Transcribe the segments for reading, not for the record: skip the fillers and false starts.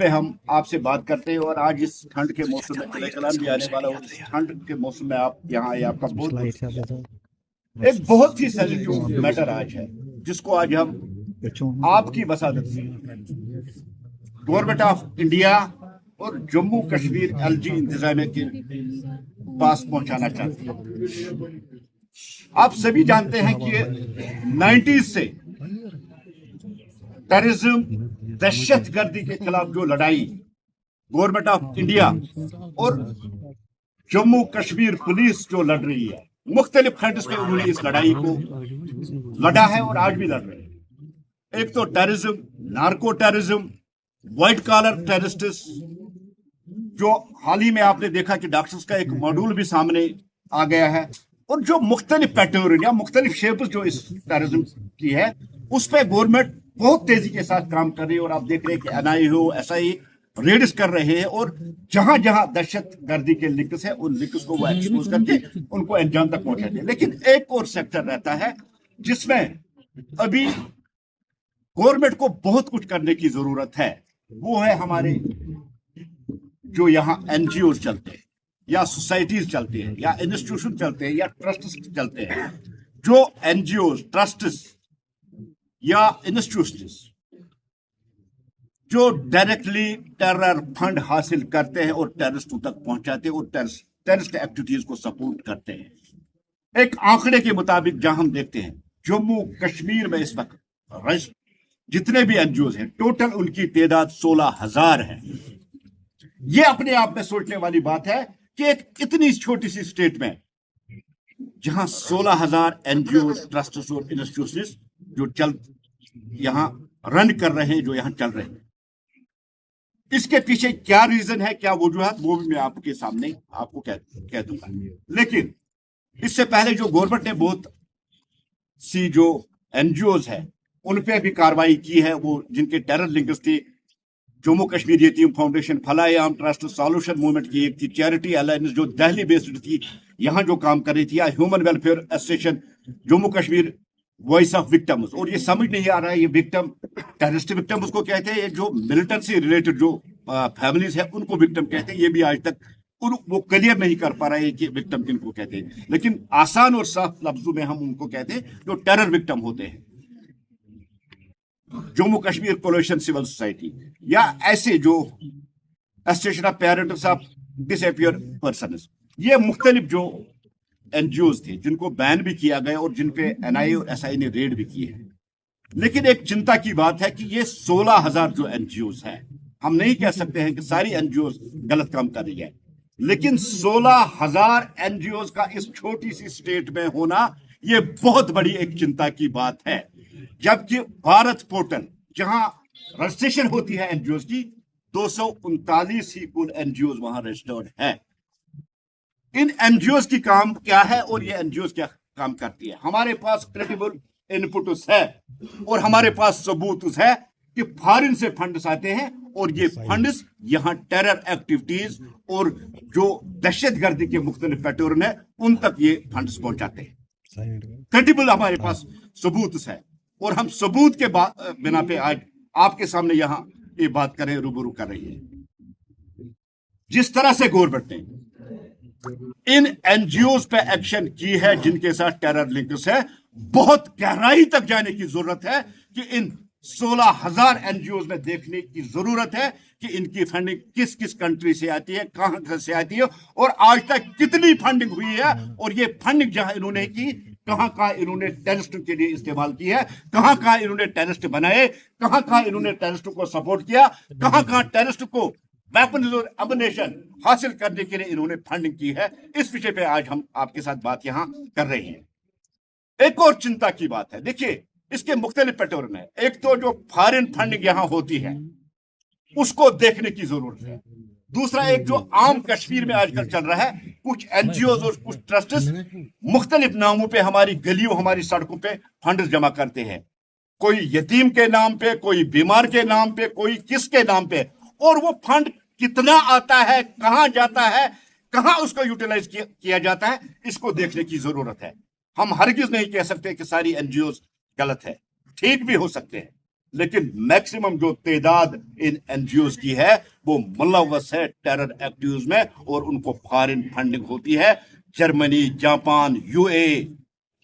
पे हम आपसे बात करते हैं। और आज इस ठंड के मौसम में अल्लाह कलाम भी आने वाला, और इस ठंड के मौसम में आप यहाँ आए, आपका बहुत एक बहुत ही सेंसिटिव मैटर आज है, जिसको आज हम आपकी वसादत से गवर्नमेंट ऑफ इंडिया और जम्मू कश्मीर एलजी इंतजामिया के पास पहुंचाना चाहते हैं। आप सभी जानते हैं कि 90s से टेररिज्म, दहशतगर्दी के खिलाफ जो लड़ाई गवर्नमेंट ऑफ इंडिया और जम्मू कश्मीर पुलिस जो लड़ रही है, मुख्तलिफ फ्रंट्स पे उन्होंने इस लड़ाई को लड़ा है और आज भी लड़ रहे हैं। एक तो terrorism, narco terrorism, white collar terrorists, जो हाल ही में आपने देखा कि डॉक्टर्स का एक मॉड्यूल भी सामने आ गया है, और जो मुख्तलिफ पैटर्न या मुख्तलिफ शेप्स जो इस टेररिज्म की है, उस पर गवर्नमेंट बहुत तेजी के साथ काम कर रही है। और आप देख रहे हैं कि एनआईए हो, एसआई रेड्स कर रहे हैं, और जहां जहां दहशत गर्दी के लिंक्स है, उन लिंक्स को वो एक्सपोज करके उनको अंजाम तक पहुंचाते हैं। लेकिन एक और सेक्टर रहता है जिसमें अभी गवर्नमेंट को बहुत कुछ करने की जरूरत है। वो है हमारे जो यहाँ एनजीओ चलते हैं, या सोसाइटीज चलते हैं, या इंस्टीट्यूशन चलते हैं, या ट्रस्ट चलते हैं। जो एनजीओ, ट्रस्ट्स या इंस्टीट्यूशंस जो डायरेक्टली टेरर फंड हासिल करते हैं और टेररिस्टों तक पहुंचाते हैं और टेररिस्ट एक्टिविटीज को सपोर्ट करते हैं। एक आंकड़े के मुताबिक जहां हम देखते हैं जम्मू कश्मीर में इस वक्त जितने भी एनजीओ हैं, टोटल उनकी तादाद 16,000 है। ये अपने आप में सोचने वाली बात है कि एक इतनी छोटी सी स्टेट में जहां 16,000 एनजीओ, ट्रस्ट और इंस्टीट्यूशंस जो यहां रन कर रहे हैं, जो यहां चल रहे हैं, इसके पीछे क्या रीजन है, क्या वजूहत, वो भी मैं आपके सामने आपको कह दूंगा। लेकिन इससे पहले जो गवर्नमेंट ने बहुत सी जो एनजीओज है उन पे भी कार्रवाई की है, वो जिनके टेरर लिंक्स थी। जम्मू कश्मीर यतीम फाउंडेशन, फलाह आम ट्रस्ट, सॉल्यूशन मूवमेंट की एक थी, चैरिटी अलायंस जो दिल्ली बेस्ड थी, यहाँ जो काम कर रही थी, या human welfare association Jammu Kashmir voice of victims. और ये समझ नहीं आ रहा है, ये विक्टिम टेररिस्ट विक्टिम उसको कहते हैं, ये जो मिलिटेंसी रिलेटेड जो फैमिलीज है उनको विक्टिम कहते हैं। ये भी आज तक वो क्लियर नहीं कर पा रहे हैं कि विक्टिम किनको कहते हैं, लेकिन आसान और साफ लफ्जों में हम उनको कहते हैं जो टेरर विक्टिम होते हैं। Jammu Kashmir coalition civil society, या ऐसे जो association of parents of disappear persons, ये मुख्तलिफ जो एनजीओ थे जिनको बैन भी किया गया और जिन पे एनआईए और एसआई ने रेड भी किए हैं। लेकिन एक चिंता की बात है कि ये 16,000 जो एनजीओ है, हम नहीं कह सकते हैं कि सारी एनजीओ गलत काम कर रही है, लेकिन 16,000 एनजीओ का इस छोटी सी स्टेट में होना ये बहुत बड़ी एक चिंता की बात है। जबकि भारत पोर्टल जहां रजिस्ट्रेशन होती है एनजीओ की, 239 ही कुल एनजीओ वहां रजिस्टर्ड है। इन एनजीओ की काम क्या है और ये एनजीओ क्या काम करती है? हमारे पास क्रेडिबल इनपुट्स है और हमारे पास सबूत है कि फॉरेन से फंड्स आते हैं, और ये फंड्स यहाँ टेरर एक्टिविटीज और जो दहशतगर्दी के मुख्तलिफ पैटर्न है उन तक ये फंड्स पहुंचाते हैं। क्रेडिबल हमारे पास सबूत है, और हम सबूत के बिना पे आज आपके सामने यहाँ ये बात करें, रूबरू कर रही है। जिस तरह से गवर्नमेंट ने इन एनजीओ पे एक्शन की है जिनके साथ टेरर लिंक्स है, बहुत गहराई तक जाने की जरूरत है कि इन 16,000 एनजीओ में देखने की जरूरत है कि इनकी फंडिंग किस किस कंट्री से आती है, कहां से आती है, और आज तक कितनी फंडिंग हुई है, और ये फंडिंग जहां इन्होंने की, कहां कहां इन्होंने टेररिस्ट के लिए इस्तेमाल की है, कहां कहां इन्होंने टेररिस्ट बनाए, कहां कहां इन्होंने टेररिस्ट को सपोर्ट किया, कहां कहां टेररिस्ट को वेपन्स और अम्युनिशन हासिल करने के लिए इन्होंने फंडिंग की है। इस विषय पे आज हम आपके साथ बात यहां कर रहे हैं। एक और चिंता की बात है, देखिए इसके मुख्तलिफ पैटर्न है। एक तो जो फॉरेन फंडिंग यहां होती है उसको देखने की जरूरत है। दूसरा, एक जो आम कश्मीर में आजकल चल रहा है, कुछ एनजीओ और कुछ ट्रस्ट्स मुख्तलिफ नामों पे हमारी गलियों, हमारी सड़कों पे फंड जमा करते हैं। कोई यतीम के नाम पे, कोई बीमार के नाम पे, कोई किसके नाम पे, और वो फंड कितना आता है, कहां जाता है, कहां उसको यूटिलाइज किया जाता है, इसको देखने की जरूरत है। हम हरगिज नहीं कह सकते कि सारी एनजीओ गलत है, ठीक भी हो सकते हैं, लेकिन मैक्सिमम जो तादाद इन एनजीओज की है वो मुलव्वस है टेरर एक्टिविटीज में, और उनको फॉरेन फंडिंग होती है। जर्मनी, जापान, यूए,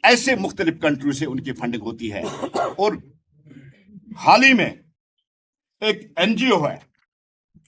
ऐसे मुख्तलिफ कंट्री से उनकी फंडिंग होती है। और हाल ही में एक एनजीओ है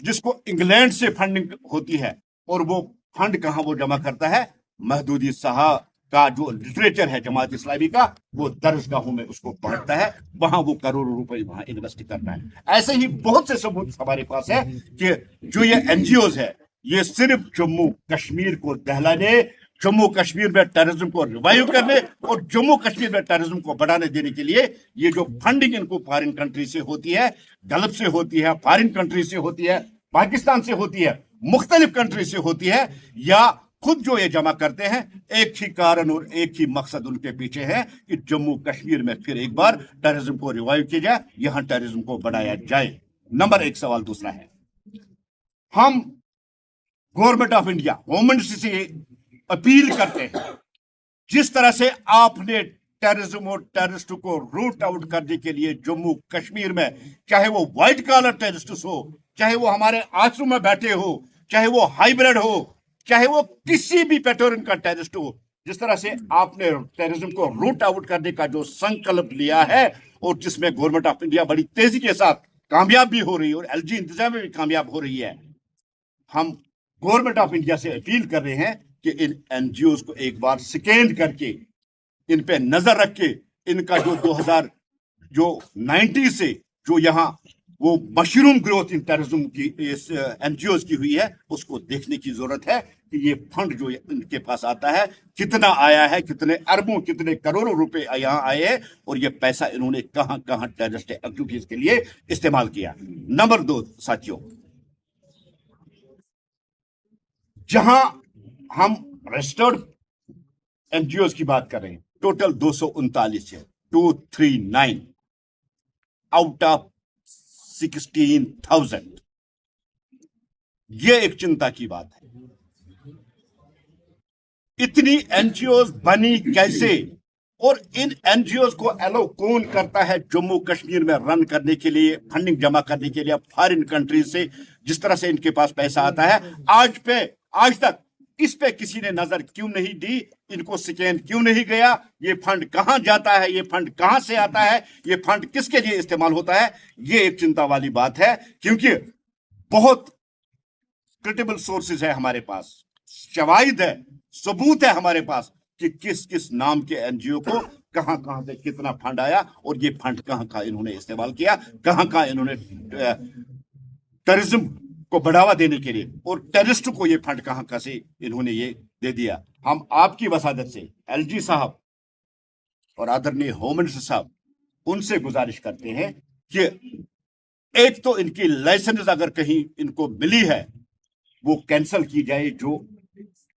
जिसको इंग्लैंड से फंडिंग होती है, और वो फंड कहां वो जमा करता है? महदूदी साहब का जो लिटरेचर है जमात इस्लामी का, वो दरसगाहों में उसको पढ़ता है, वहां वो करोड़ों रुपए वहां इन्वेस्ट करता है। ऐसे ही बहुत से सबूत हमारे पास है कि जो ये एनजीओज है ये सिर्फ जम्मू कश्मीर को दहलाने, जम्मू कश्मीर में टेररिज्म को रिवाइव करने और जम्मू कश्मीर में टेररिज्म को बढ़ाने देने के लिए ये जो फंडिंग इनको फॉरेन कंट्री से होती है, गल्फ से होती है, फॉरेन कंट्री से होती है, पाकिस्तान से होती है, मुख्तलिफ कंट्री से होती है, या खुद जो ये जमा करते हैं, एक ही कारण और एक ही मकसद उनके पीछे है कि जम्मू कश्मीर में फिर एक बार टेररिज्म को रिवाइव किया जाए, यहां टेररिज्म को बढ़ाया जाए। नंबर एक सवाल दूसरा है, हम government of India, home ministry से अपील करते हैं, जिस तरह से आपने टेररिज्म और टेररिस्ट को रूट आउट करने के लिए जम्मू कश्मीर में, चाहे वो व्हाइट कॉलर टेररिस्ट हो, चाहे वो हमारे आश्रम में बैठे हो, चाहे वो हाइब्रिड हो, चाहे वो किसी भी पैटर्न का टेररिस्ट हो, जिस तरह से आपने टेररिज्म को रूट आउट करने का जो संकल्प लिया है, और जिसमें गवर्नमेंट ऑफ इंडिया बड़ी तेजी के साथ कामयाब भी हो रही है और एलजी इंतजाम में भी कामयाब हो रही है, हम गवर्नमेंट ऑफ इंडिया से अपील कर रहे हैं कि इन एनजीओज को एक बार स्कैन करके, इन पे नजर रख के, इनका जो 90 से जो यहाँ वो मशरूम ग्रोथ इन टेररिज्म की इस एनजीओज की हुई है, उसको देखने की जरूरत है कि ये फंड जो इनके पास आता है कितना आया है, कितने अरबों कितने करोड़ों रुपए यहाँ आए हैं, और ये पैसा इन्होंने कहां कहां टेररिस्ट एक्टिविटीज के लिए इस्तेमाल किया। नंबर 2 साथियों, जहां हम रजिस्टर्ड एनजीओज की बात कर रहे हैं, टोटल 239 है, 239 आउट ऑफ 16,000। ये एक चिंता की बात है, इतनी एनजीओज बनी कैसे, और इन एनजीओज को एलो कौन करता है जम्मू कश्मीर में रन करने के लिए, फंडिंग जमा करने के लिए फॉरेन कंट्री से, जिस तरह से इनके पास पैसा आता है, आज तक इस पे किसी ने नजर क्यों नहीं दी? इनको स्कैन क्यों नहीं गया? ये फंड कहां जाता है, ये फंड कहां से आता है, ये फंड किसके लिए इस्तेमाल होता है? ये एक चिंता वाली बात है, क्योंकि बहुत क्रेडिबल सोर्सेज है हमारे पास, शवाहिद है, सबूत है हमारे पास कि किस किस नाम के एनजीओ को कहां कहां से कितना फंड आया, और ये फंड कहां कहां इन्होंने इस्तेमाल किया, कहां कहां इन्होंने टेररिज्म को बढ़ावा देने के लिए, और टेररिस्ट को ये फंड कहां कहां से इन्होंने ये दे दिया। हम आपकी वसादत से एलजी साहब और आदरणीय होम मिनिस्टर साहब, उनसे गुजारिश करते हैं कि एक तो इनकी लाइसेंस अगर कहीं इनको मिली है वो कैंसिल की जाए, जो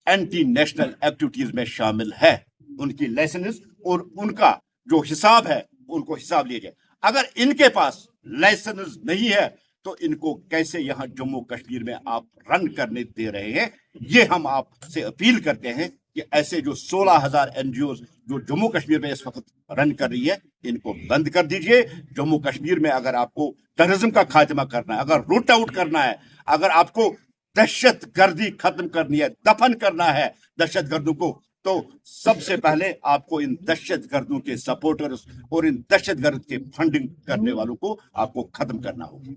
एंटी नेशनल एक्टिविटीज में शामिल है, उनकी लाइसेंस और उनका जो हिसाब है उनको हिसाब लिया जाए। अगर इनके पास लाइसेंस नहीं है तो इनको कैसे यहां जम्मू कश्मीर में आप रन करने दे रहे हैं? ये हम आपसे अपील करते हैं कि ऐसे जो 16,000 एनजीओ जो जम्मू कश्मीर में इस वक्त रन कर रही है, इनको बंद कर दीजिए। जम्मू कश्मीर में अगर आपको टेररिज्म का खात्मा करना है, अगर रूट आउट करना है, अगर आपको दहशत गर्दी खत्म करनी है, दफन करना है दहशत गर्दों को, तो सबसे पहले आपको इन दहशत गर्दों के सपोर्टर्स और इन दहशत गर्द के फंडिंग करने वालों को आपको खत्म करना होगा।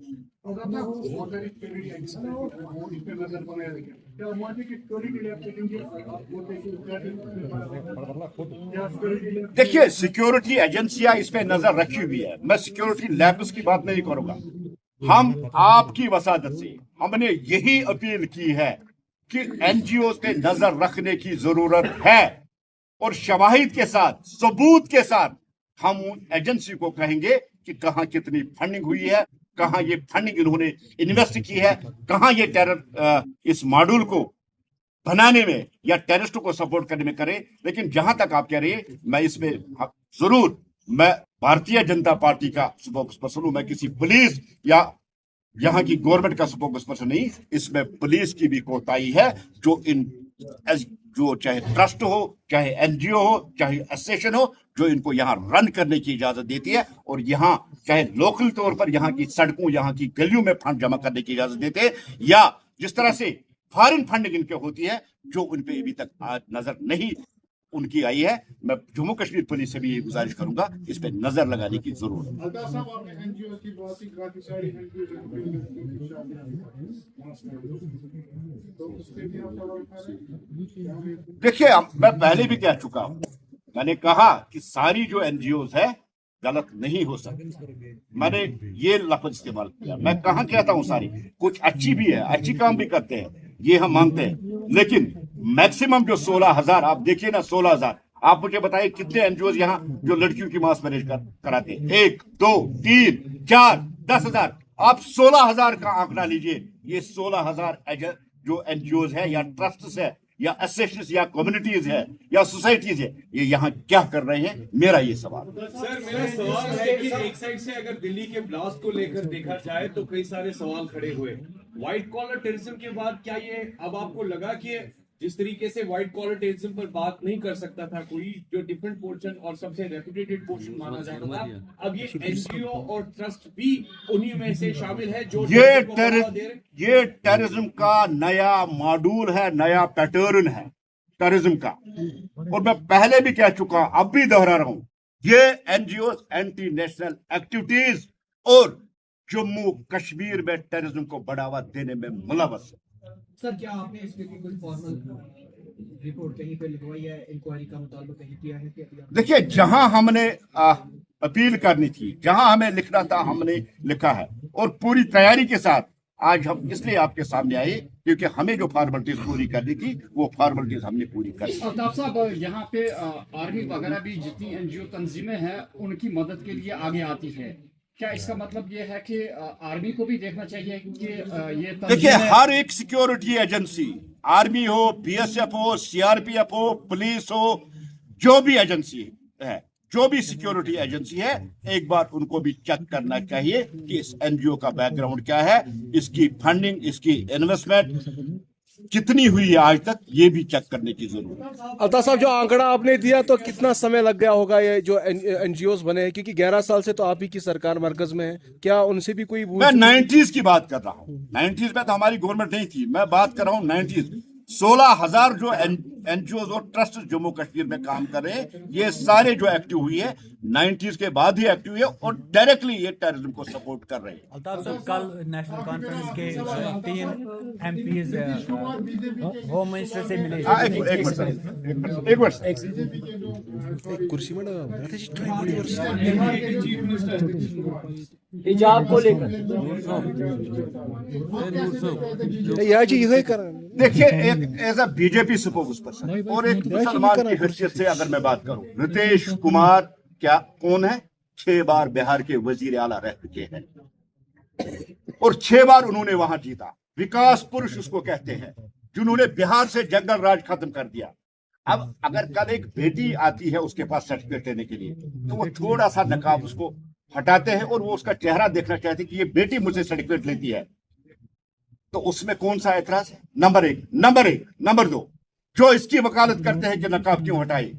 देखिए, सिक्योरिटी एजेंसियां इस पे नजर रखी हुई है, मैं सिक्योरिटी लैब्स की बात नहीं करूंगा। हम आपकी वसादत से हमने यही अपील की है कि एनजीओ पे नजर रखने की जरूरत है, और शवाहिद के साथ, सबूत के साथ हम एजेंसी को कहेंगे कि कहां कितनी फंडिंग हुई है, कहां ये फंडिंग इन्होंने इन्वेस्ट की है, कहां ये टेरर इस मॉड्यूल को बनाने में या टेररिस्ट को सपोर्ट करने में करे। लेकिन जहां तक आप कह रहे हैं, मैं इसमें जरूर, मैं भारतीय जनता पार्टी का स्पोक्सपर्सन हूं, मैं किसी पुलिस या यहाँ की गवर्नमेंट का स्पोक्सपर्सन नहीं, इसमें पुलिस की भी कोताही है, जो इन जो चाहे ट्रस्ट हो, चाहे एनजीओ हो, चाहे एसोसिएशन हो, जो इनको यहाँ रन करने की इजाजत देती है और यहाँ चाहे लोकल तौर पर यहाँ की सड़कों, यहाँ की गलियों में फंड जमा करने की इजाजत देते हैं, या जिस तरह से फॉरेन फंडिंग इनके होती है जो उन पे अभी तक आज नजर नहीं उनकी आई है। मैं जम्मू कश्मीर पुलिस से भी ये गुजारिश करूंगा, इस पे नजर लगाने की जरूरत है। देखिए, मैं पहले भी कह चुका हूं, मैंने कहा कि सारी जो एनजीओज है गलत नहीं हो सकती, मैंने ये लफ्ज इस्तेमाल किया। मैं कहाँ कहता हूँ सारी, कुछ अच्छी भी है, अच्छी काम भी करते हैं, ये हम मानते हैं, लेकिन मैक्सिमम जो 16,000 आप देखिए ना, 16,000, आप मुझे बताइए कितने एनजीओ यहाँ जो लड़कियों की मास मैरिज कराते हैं? 1, 2, 3, 4, 10,000, आप 16,000 का आंकड़ा लीजिए। ये 16,000 जो एनजीओ है या ट्रस्ट है या एसोसिएशन या कम्युनिटीज है या सोसाइटीज है, ये यहाँ क्या कर रहे हैं, मेरा ये सवाल। सर, मेरा सवाल है कि एक साइड से अगर दिल्ली के ब्लास्ट को लेकर देखा जाए तो कई सारे सवाल खड़े हुए। व्हाइट कॉलर टेररिज्म के बाद क्या ये अब आपको लगा कि जिस तरीके से व्हाइट कॉलर टेररिज्म पर बात नहीं कर सकता था कोई, जो डिफरेंट पोर्शन और सबसे रेपुटेटेड पोर्शन माना जाता था, अब ये एनजीओ और ट्रस्ट भी उन्हीं में से शामिल है जो ये टेररिज्म का नया मॉड्यूल है, नया पैटर्न है टेररिज्म का। और मैं पहले भी कह चुका, अब भी दोहरा रहा हूं, ये एनजीओ एंटी नेशनल एक्टिविटीज और जम्मू कश्मीर में टेररिज्म को बढ़ावा देने में मुलव्वस है। सर, क्या आपने इसके लिए कोई फॉर्मल रिपोर्ट कहीं पे लिखवाई है, इंक्वायरी का मुतालबा कहीं किया है? देखिए, जहां हमने अपील करनी थी, जहां हमें लिखना था, हमने लिखा है और पूरी तैयारी के साथ आज हम इसलिए आपके सामने आए क्योंकि हमें जो फॉर्मेलिटीज पूरी करनी थी वो फॉर्मेलिटीज हमने पूरी कर दी। अल्ताफ साहब, यहाँ पे आर्मी वगैरह भी जितनी एनजीओ तंजीमें हैं उनकी मदद के लिए आगे आती है, क्या इसका मतलब ये है कि आर्मी को भी देखना चाहिए कि ये देखिए, हर एक सिक्योरिटी एजेंसी, आर्मी हो, बीएसएफ हो, सीआरपीएफ हो, पुलिस हो, जो भी एजेंसी है, जो भी सिक्योरिटी एजेंसी है, एक बार उनको भी चेक करना चाहिए कि इस एनजीओ का बैकग्राउंड क्या है, इसकी फंडिंग, इसकी इन्वेस्टमेंट कितनी हुई है आज तक, ये भी चेक करने की जरूरत है। अल्ताफ साहब, जो आंकड़ा आपने दिया तो कितना समय लग गया होगा ये जो एनजीओज बने हैं, क्योंकि 11 साल से तो आप ही की सरकार मरकज में है, क्या उनसे भी कोई? मैं 90s की बात कर रहा हूँ, 90s में तो हमारी गवर्नमेंट नहीं थी, मैं बात कर रहा हूँ 90s। 16,000 जो एनजीओ और ट्रस्ट जम्मू कश्मीर में काम कर रहे हैं, ये सारे जो एक्टिव हुई है 90s के बाद ही एक्टिव हुई है और डायरेक्टली ये टेररिज्म को सपोर्ट कर रहे हैं। अल्ताफ साहब, कल नेशनल कॉन्फ्रेंस के 3 एमपीज होम मिनिस्टर से मिले। एक मिनट, कुर्सी में हिजाब को लेकर देखिए, एक as a BJP spokesperson और एक मुसलमान की हैसियत से अगर मैं बात करूं, नीतीश कुमार क्या कौन है? 6 बार बिहार के वजीर आला रह चुके हैं और 6 बार उन्होंने वहां जीता। विकास पुरुष उसको कहते हैं, जिन्होंने बिहार से जंगल राज खत्म कर दिया। अब अगर कल एक बेटी आती है उसके पास सर्टिफिकेट लेने के लिए, तो वो थोड़ा सा नकाब उसको हटाते हैं और वो उसका चेहरा देखना चाहते हैं कि ये बेटी मुझसे सर्टिफिकेट लेती है, तो उसमें कौन सा एतराज है? नंबर एक। नंबर 2, जो इसकी वकालत करते हैं कि नकाब क्यों हटाए,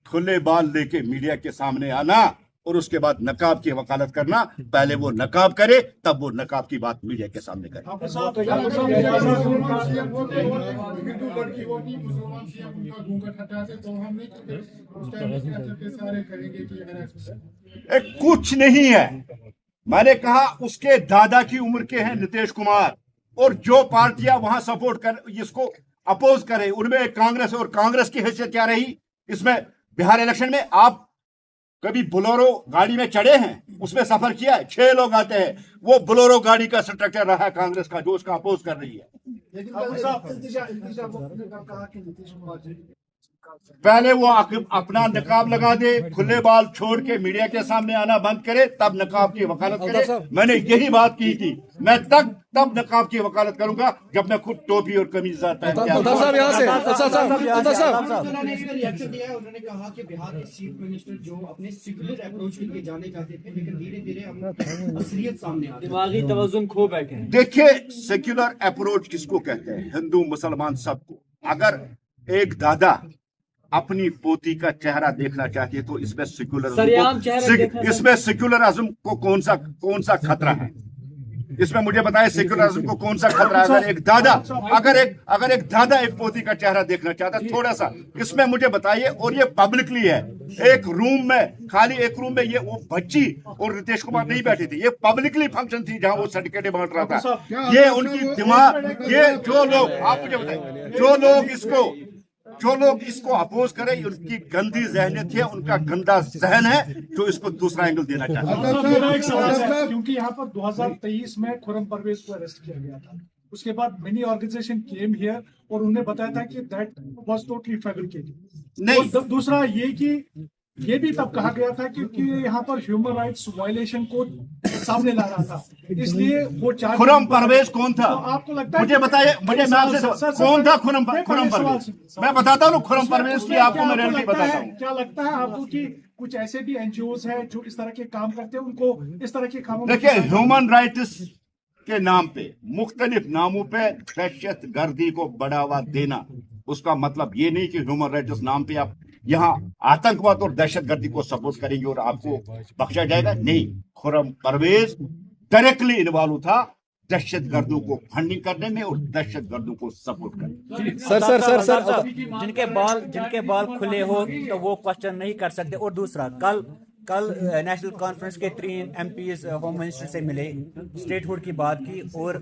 खुले बाल लेके मीडिया के सामने आना और उसके बाद नकाब की वकालत करना। पहले वो नकाब करे, तब वो नकाब की बात मीडिया के सामने करे। कुछ नहीं है, मैंने कहा उसके दादा की उम्र के हैं नीतीश कुमार, और जो पार्टियां वहां सपोर्ट कर इसको अपोज करे उनमें कांग्रेस, और कांग्रेस की हैसियत क्या रही इसमें? बिहार इलेक्शन में आप कभी बोलेरो गाड़ी में चढ़े हैं? उसमें सफर किया है? 6 लोग आते हैं, वो बोलेरो गाड़ी का स्ट्रक्चर रहा है कांग्रेस का, जो उसका अपोज कर रही है। पहले वो अपना नकाब लगा दे, खुले बाल छोड़ के मीडिया के सामने आना बंद करे, तब नकाब की वकालत करे। मैंने यही बात की थी, मैं तब नकाब की वकालत करूंगा जब मैं खुद टोपी और कमीज आता है। उन्होंने कहा कि बिहार के चीफ मिनिस्टर जो अपने सेक्युलर अप्रोच के लिए जाने जाते थे, लेकिन धीरे धीरे असलियत सामने आ रही है, दिमागी तवज्जुन खो बैठे हैं। देखिए, सेक्युलर अप्रोच किसको कहते हैं? हिंदू मुसलमान सबको। अगर एक दादा अपनी पोती का चेहरा देखना चाहती है तो इसमें सरेआम चेहरा देखना इसमें सेक्युलरिज्म को कौन सा खतरा है? इसमें मुझे बताए सेक्युलरिज्म को कौन सा खतरा है? अगर एक दादा एक पोती का चेहरा देखना चाहता है, थोड़ा सा इसमें मुझे बताइए। और ये पब्लिकली है, एक रूम में, खाली एक रूम में ये वो बच्ची और रितेश कुमार नहीं बैठे थे, ये पब्लिकली फंक्शन थी जहां वो सर्टिफिकेट बांट रहा था। ये उनकी दिमाग, ये जो लोग, आप मुझे बताइए, जो लोग इसको अपोज करें, उनकी गंदी जहनियत है, उनका गंदा जहन है जो इसको दूसरा एंगल देना चाहता है। मेरा एक सवाल है, क्योंकि यहाँ पर 2023 में खुर्रम परवेज को अरेस्ट किया गया था, उसके बाद मेनी ऑर्गेनाइजेशन केम हियर और उन्हें बताया था कि दैट वाज टोटली फैब्रिकेटेड। नहीं, और दूसरा ये कि ये भी तब कहा गया था क्योंकि यहाँ पर ह्यूमन राइट्स वायलेशन को सामने ला रहा था, इसलिए वो चार्ज। खुर्रम परवेज कौन था? तो आपको लगता है मुझे बताइए, मुझे कौन था खुर्रम परवेज? मैं बताता हूँ खुर्रम परवेज की, आपको मैं रियलिटी बताता हूँ। क्या लगता है आपको कि कुछ ऐसे भी एनजीओज हैं जो इस तरह के काम करते हैं, उनको इस तरह के कामों में? देखिए, ह्यूमन राइट्स के नाम पे, मुख्तलिफ नामों पे दहशत गर्दी को बढ़ावा देना, उसका मतलब ये नहीं कि ह्यूमन राइट्स नाम पे आप यहाँ आतंकवाद और दहशत गर्दी को सपोर्ट करेंगे और आपको बख्शा जाएगा। नहीं, खुर्रम परवेज डायरेक्टली इन्वॉल्व था दहशत गर्दों को फंडिंग करने में और दहशत गर्दों को सपोर्ट करने में। सर जिनके बाल खुले हो तो वो क्वेश्चन नहीं कर सकते। और दूसरा, कल नेशनल कॉन्फ्रेंस के 3 MPs होम मिनिस्टर से मिले, स्टेटहुड की बात की और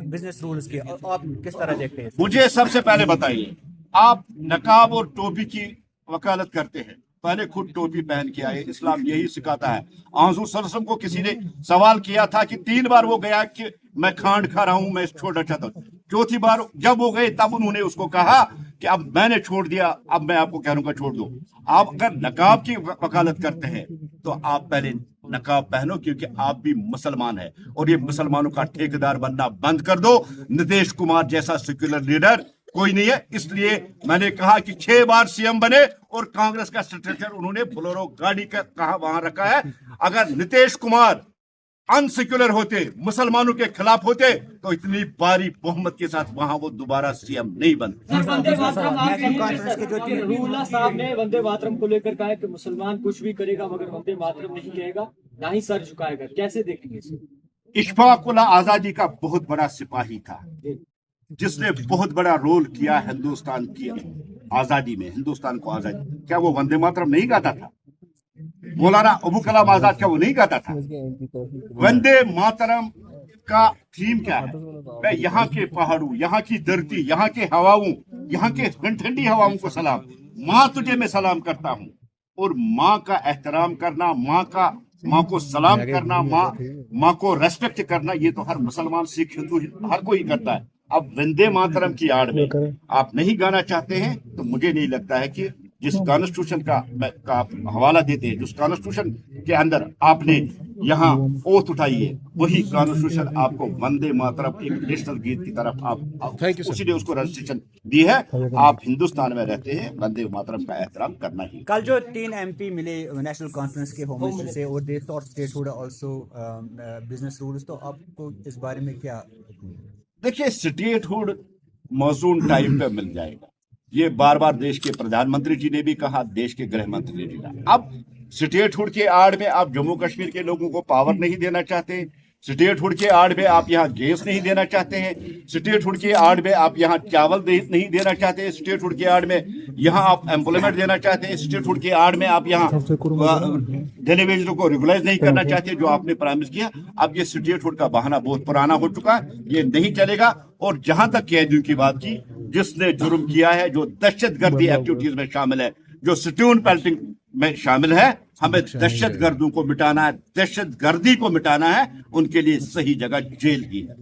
बिजनेस रूल्स की, आप किस तरह देखते हैं? मुझे सबसे पहले बताइए, आप नकाब और टोपी की वकालत करते हैं, पहले खुद टोपी पहन के आए, इस्लाम यही सिखाता है। हुज़ूर सल्लल्लाहु अलैहि वसल्लम को किसी ने सवाल किया था कि 3 बार वो गया कि मैं खांड खा रहा हूं, मैं छोड़ना चाहता हूं। 4थी बार जब वो गए तब उन्होंने उसको कहा कि अब मैंने छोड़ दिया, अब मैं आपको कह दूंगा छोड़ दो। आप अगर नकाब की वकालत करते हैं तो आप पहले नकाब पहनो, क्योंकि आप भी मुसलमान हैं और ये मुसलमानों का ठेकेदार बनना बंद कर दो। नीतीश कुमार जैसा सेक्युलर लीडर कोई नहीं है, इसलिए मैंने कहा कि 6 बार सीएम बने और कांग्रेस का स्ट्रक्चर उन्होंने बोलेरो गाड़ी का कहा वहां रखा है। अगर नीतीश कुमार अनसेक्युलर होते, मुसलमानों के खिलाफ होते, तो इतनी भारी बहुमत के साथ वहां वो दोबारा सीएम नहीं बनते। रूला साहब ने वंदे मातरम को लेकर कहा है कि मुसलमान कुछ भी करेगा मगर वंदे मातरम नहीं कहेगा, ना ही सर झुकाएगा, कैसे देखेंगे इसे? इशफाक उल्लाह आजादी का बहुत बड़ा सिपाही था, जिसने बहुत बड़ा रोल किया हिंदुस्तान की आजादी में, हिंदुस्तान को आजादी। क्या वो वंदे मातरम नहीं गाता था? मौलाना अबू कलाम आजाद क्या वो नहीं गाता था? वंदे मातरम का थीम क्या है? मैं यहाँ के पहाड़ों, यहाँ की धरती, यहाँ के हवाओं, यहाँ के ठंडी हवाओं को सलाम, माँ तुझे मैं सलाम करता हूँ। और माँ का एहतराम करना, माँ को सलाम करना, माँ को रेस्पेक्ट करना, ये तो हर मुसलमान, सिख, हिंदू हर कोई करता है। अब वंदे मातरम की आड़ में आप नहीं गाना चाहते हैं तो मुझे नहीं लगता है कि जिस कॉन्स्टिट्यूशन का आप हवाला देते हैं, जिस कॉन्स्टिट्यूशन के अंदर आपने यहाँ ओथ उठाई है, वही कॉन्स्टिट्यूशन आपको वंदे मातरम एक नेशनल गीत की तरफ आप उसी ने उसको रजिस्ट्रेशन दी है। आप हिंदुस्तान में रहते हैं, वंदे मातरम का एहतराम करना ही। कल जो 3 MP मिले नेशनल कॉन्फ्रेंस के होम मिनिस्टर से, और they thought statehood also business rules, तो आपको इस बारे में क्या? देखिए, स्टेटहुड मौजून टाइम पे मिल जाएगा, ये बार बार देश के प्रधानमंत्री जी ने भी कहा, देश के गृह मंत्री ने भी कहा। अब स्टेटहुड के आड़ में आप जम्मू कश्मीर के लोगों को पावर नहीं देना चाहते, स्टेटहुड के आड़ में आप यहाँ गैस नहीं देना चाहते हैं, स्टेटहुड के आड़ में आप यहाँ चावल नहीं देना चाहते, स्टेटहुड के आड़ में यहाँ आप एम्प्लॉयमेंट देना चाहते हैं, स्टेटहुड के आड़ में आप यहाँ डेलीवेजरों को रेगुलाइज नहीं करना चाहते, जो आपने प्रॉमिस किया। अब ये स्टेटहुड का बहाना बहुत पुराना हो चुका है, ये नहीं चलेगा। और जहां तक कैदियों की बात की, जिसने जुर्म किया है, जो दहशतगर्दी एक्टिविटीज में शामिल है, जो स्टोन पेल्टिंग में शामिल है, हमें दहशत गर्दों को मिटाना है, दहशत गर्दी को मिटाना है, उनके लिए सही जगह जेल ही है।